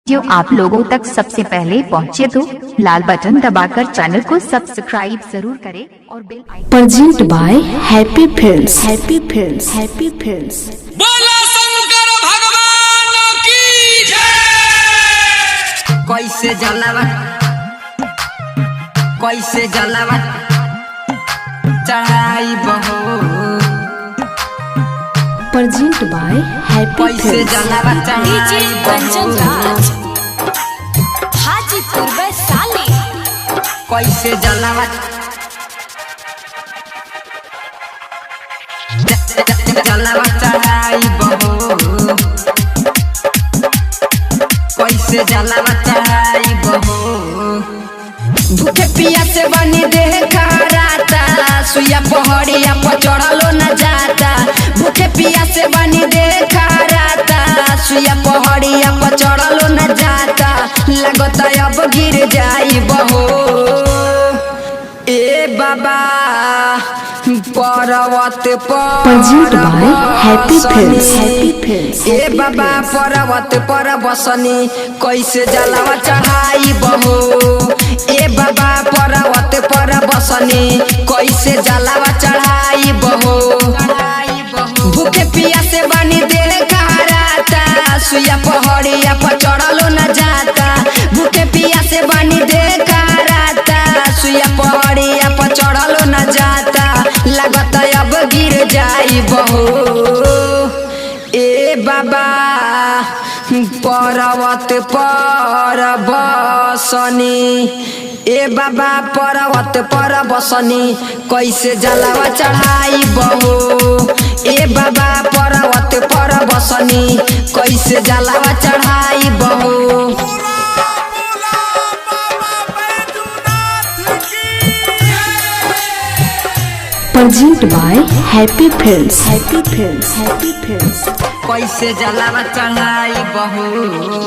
जो आप लोगों तक सबसे पहले पहुंचे तो लाल बटन दबाकर चैनल को सब्सक्राइब जरूर करें और bell icon present by happy films. Happy films. Happy Films. बोला शंकर भगवान की जय। कैसे जलावा चढ़ाई बहो प्रेजेंट बाय हैप्पी कैसे फिल्म्स। जलावा चढ़ाई कंचन राज हाजीपुर वैशाली। कैसे जलावा चढ़ाई बहो कैसे जलावा चढ़ाई बहो भूखे पिया से बनी देह खराता सुइया पहाड़िया पर चढ़लो न जाता भूखे पिया से बनी देह खराता सुइया पहाड़िया पर चढ़लो न जाता लगता अब गिर जाई बहो ए बाबा पर्वत present by happy films. Happy Films. ए बाबा पर्वत पर बसनी कैसे जलावा चढ़ाई बहो ए बाबा पर्वत पर बसनी कैसे जलावा चढ़ाई बहो भूखे पिया से बनी देह खराता सुइया पहाड़िया पर चढ़लो न जाता भूखे पिया से बनी देह खराता सुइया पहाड़िया पर चढ़लो न जाता लगता अब गिर जाई बहो ए बाबा पर्वत पर बसनी ए बाबा पर्वत पर बसनी कैसे जलावा चढ़ाई बहो ए बाबा पर्वत पर बसनी कैसे जलावा चढ़ाई बहो present by happy films. Happy films. Happy films. कैसे जलावा चढ़ाई बहो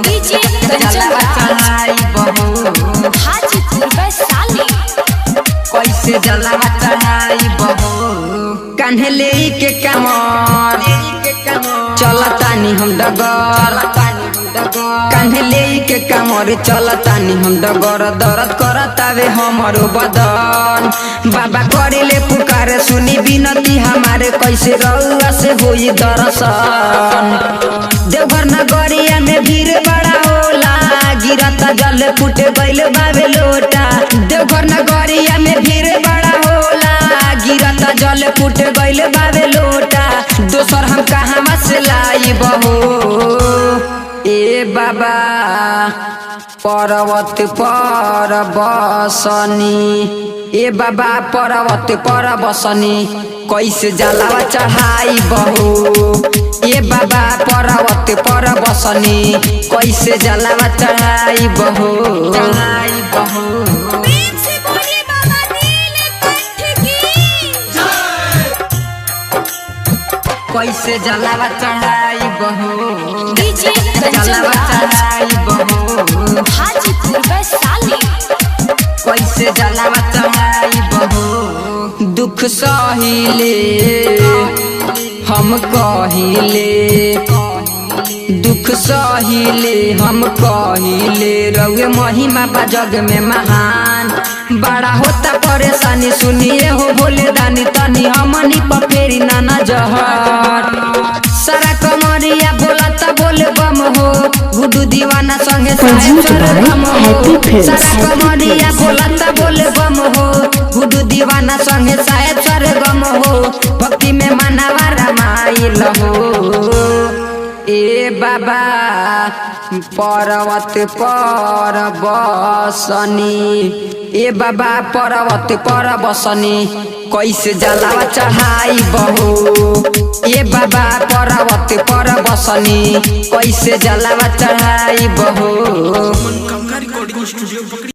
डीजे कंचन जलावा राज चढ़ाई बहो हाजीपुर वैशाली। कैसे जलावा चढ़ाई बहो कान्हे के कमर चलतानी हम डगर कान्हे के कमर चलतानी हम डगर दर्द करतावे हमरो बदन बाबा करेले पुकारे सुनी बिनती हमारे कैसे रउआ से होई दर्शन देवघर नगरिया में भीड़ बड़ा होला गिरता जल फूटे गइल बावे लोटा देवघर नगरिया में भीड़ बड़ा होला गिरता जल फूटे गइल बावे लोटा दोसर हम कहाँ से लाई बहो ए बाबा पर्वत पर बसनी ए बाबा पर्वत पर बसनी कैसे जलावा चढ़ाई बहो ए बाबा पर्वत पर बसनी कैसे जलावा चढ़ाई बहो चढ़ाई बहो प्रेम से बोलिए बाबा नीलकंठ की कैसे जलावा चढ़ाई बहो डीजे कंचन जलावा राज चढ़ाई बहो हाजीपुर वैशाली। कैसे जलावा चढ़ाई बहो दुख सहिले हम कहिले दुख सहिले हम कहिले रउए महिमा बा जग में महान बड़ा होता परेशानी सुनिए हो भोले दानी तनी हमनी पर फेरी नाना जहर सारा कमरिया बोलता बोले बम हो गुडू दीवाना संगे प्रेजेंट बाय हैप्पी फिल्म्स। सारा कमरिया बोलता बोले बम हो गुडू दीवाना संगे शायद सरगम हो भक्ति में मानवा रामाइल हो ए बाबा पर्वत पर बसनी ए बाबा पर्वत पर बसनी कैसे जलावा चढ़ाई बहो ए बाबा पर्वत पर बसनी कैसे जलावा चढ़ाई बहो।